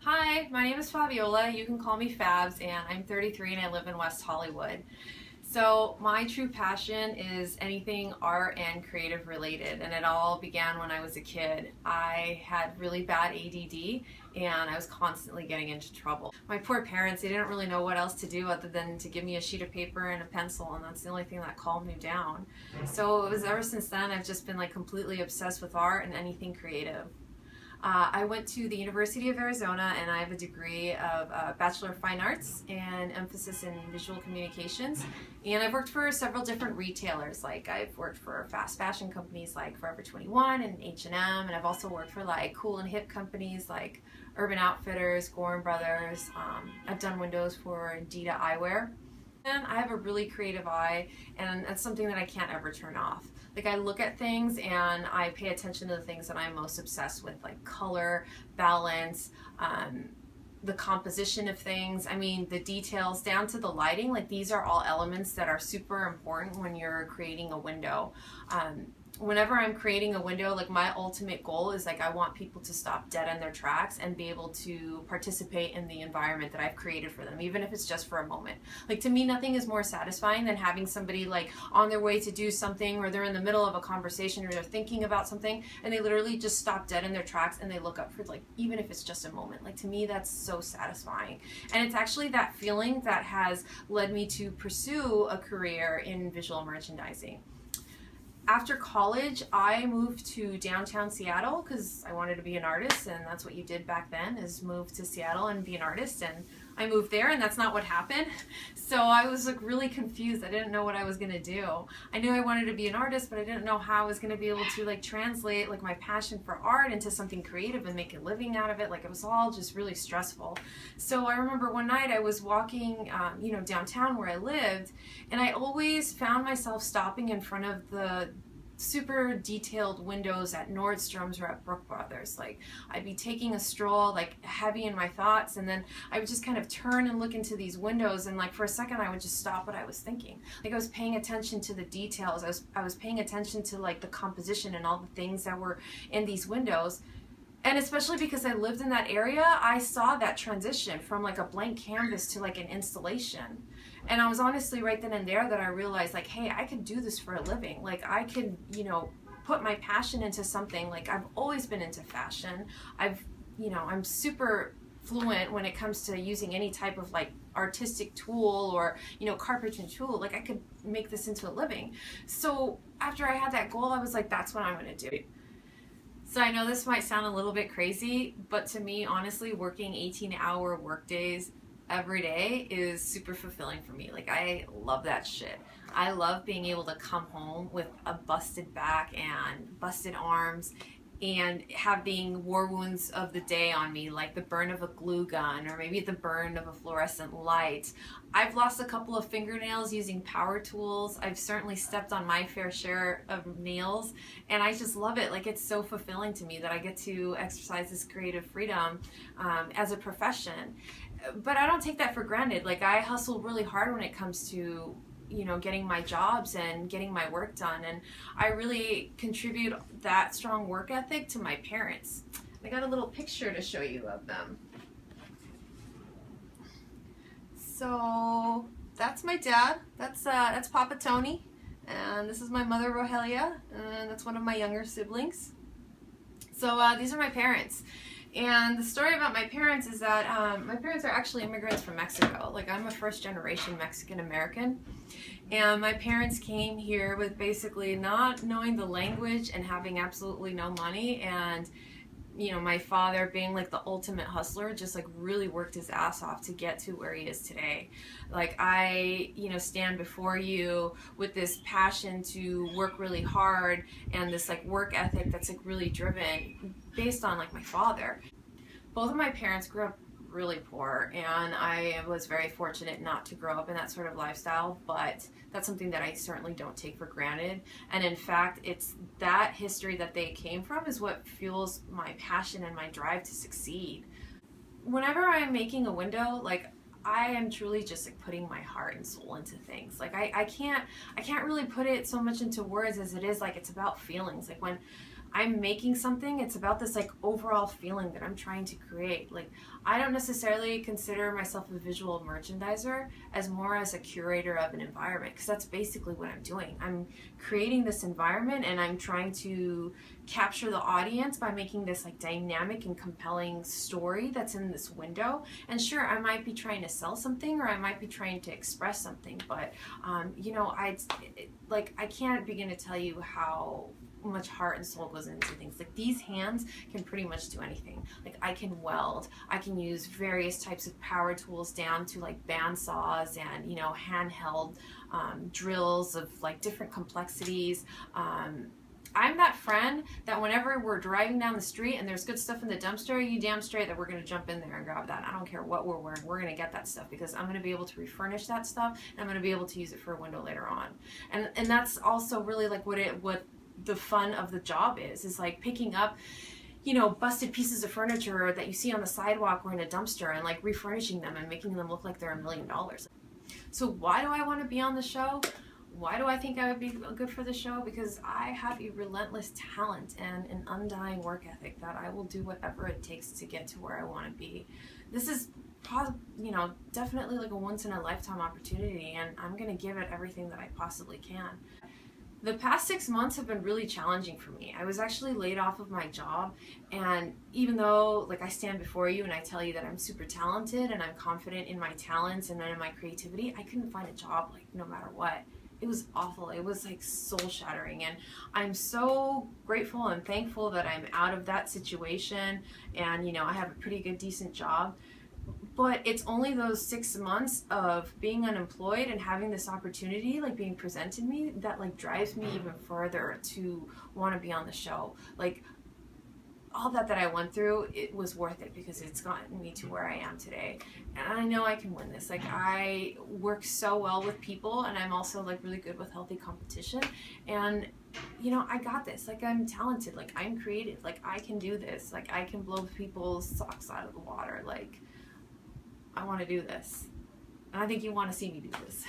Hi, my name is Fabiola. You can call me Fabs, and I'm 33 and I live in West Hollywood. So my true passion is anything art and creative related, and it all began when I was a kid. I had really bad ADD and I was constantly getting into trouble. My poor parents, they didn't really know what else to do other than to give me a sheet of paper and a pencil, and that's the only thing that calmed me down. So it was ever since then I've just been like completely obsessed with art and anything creative. I went to the University of Arizona and I have a degree of Bachelor of Fine Arts and emphasis in visual communications. And I've worked for several different retailers. Like I've worked for fast fashion companies like Forever 21 and H&M, and I've also worked for like cool and hip companies like Urban Outfitters, Gorham Brothers. I've done windows for Dita Eyewear. And I have a really creative eye, and that's something that I can't ever turn off. Like I look at things and I pay attention to the things that I'm most obsessed with, like color, balance, the composition of things. I mean, the details down to the lighting. Like these are all elements that are super important when you're creating a window. Whenever I'm creating a window, like my ultimate goal is like I want people to stop dead in their tracks and be able to participate in the environment that I've created for them, even if it's just for a moment. Like to me, nothing is more satisfying than having somebody like on their way to do something, or they're in the middle of a conversation, or they're thinking about something and they literally just stop dead in their tracks and they look up for, like, even if it's just a moment. Like to me, that's so satisfying. And it's actually that feeling that has led me to pursue a career in visual merchandising. After college, I moved to downtown Seattle because I wanted to be an artist, and that's what you did back then, is move to Seattle and be an artist. And I moved there, and that's not what happened. So I was like really confused. I didn't know what I was gonna do. I knew I wanted to be an artist, but I didn't know how I was gonna be able to like translate like my passion for art into something creative and make a living out of it. Like it was all just really stressful. So I remember one night I was walking, downtown where I lived, and I always found myself stopping in front of the super detailed windows at Nordstrom's or at Brook Brothers. Like I'd be taking a stroll, like heavy in my thoughts, and then I would just kind of turn and look into these windows, and like for a second I would just stop what I was thinking. Like I was paying attention to the details. I was paying attention to like the composition and all the things that were in these windows. And especially because I lived in that area, I saw that transition from like a blank canvas to like an installation. And I was honestly right then and there that I realized, like, hey, I could do this for a living. Like I could, put my passion into something. Like I've always been into fashion. I'm super fluent when it comes to using any type of like artistic tool or carpentry tool. Like I could make this into a living. So after I had that goal, I was like, that's what I'm going to do. So I know this might sound a little bit crazy, but to me, honestly, working 18-hour work days every day is super fulfilling for me. Like I love that shit. I love being able to come home with a busted back and busted arms and having war wounds of the day on me, like the burn of a glue gun or maybe the burn of a fluorescent light. I've lost a couple of fingernails using power tools. I've certainly stepped on my fair share of nails, and I just love it. Like it's so fulfilling to me that I get to exercise this creative freedom as a profession. But I don't take that for granted. Like I hustle really hard when it comes to getting my jobs and getting my work done, and I really contribute that strong work ethic to my parents. I got a little picture to show you of them. So that's my dad. That's Papa Tony, and this is my mother Rogelia, and that's one of my younger siblings. So these are my parents. And the story about my parents is that my parents are actually immigrants from Mexico. Like I'm a first generation Mexican American, and my parents came here with basically not knowing the language and having absolutely no money, and my father being like the ultimate hustler, just like really worked his ass off to get to where he is today. Like I, stand before you with this passion to work really hard and this like work ethic that's like really driven based on like my father. Both of my parents grew up really poor, and I was very fortunate not to grow up in that sort of lifestyle, but that's something that I certainly don't take for granted. And in fact, it's that history that they came from is what fuels my passion and my drive to succeed. Whenever I'm making a window, like I am truly just like putting my heart and soul into things. Like I can't really put it so much into words as it is like it's about feelings. Like when I'm making something. It's about this like overall feeling that I'm trying to create. Like, I don't necessarily consider myself a visual merchandiser as more as a curator of an environment, because that's basically what I'm doing. I'm creating this environment and I'm trying to capture the audience by making this like dynamic and compelling story that's in this window. And sure, I might be trying to sell something, or I might be trying to express something, but you know, I can't begin to tell you how much heart and soul goes into things. Like, these hands can pretty much do anything. Like, I can weld, I can use various types of power tools down to like band saws and, you know, handheld drills of like different complexities. I'm that friend that whenever we're driving down the street and there's good stuff in the dumpster, you damn straight that we're going to jump in there and grab that. I don't care what we're wearing. We're going to get that stuff, because I'm going to be able to refurnish that stuff, and I'm going to be able to use it for a window later on. And that's also really like what the fun of the job is like picking up, you know, busted pieces of furniture that you see on the sidewalk or in a dumpster, and like refurnishing them and making them look like they're $1 million. So why do I want to be on the show? Why do I think I would be good for the show? Because I have a relentless talent and an undying work ethic that I will do whatever it takes to get to where I want to be. This is, you know, definitely like a once in a lifetime opportunity, and I'm going to give it everything that I possibly can. The past 6 months have been really challenging for me. I was actually laid off of my job, and even though like I stand before you and I tell you that I'm super talented and I'm confident in my talents and in my creativity, I couldn't find a job like no matter what. It was awful. It was like soul shattering, and I'm so grateful and thankful that I'm out of that situation, and you know, I have a pretty good decent job. But it's only those 6 months of being unemployed and having this opportunity like being presented me that like drives me even further to want to be on the show. Like, all that I went through, it was worth it, because it's gotten me to where I am today. And I know I can win this. Like, I work so well with people, and I'm also like really good with healthy competition. And you know, I got this. Like, I'm talented. Like, I'm creative. Like, I can do this. Like, I can blow people's socks out of the water. Like, I want to do this. And I think you want to see me do this.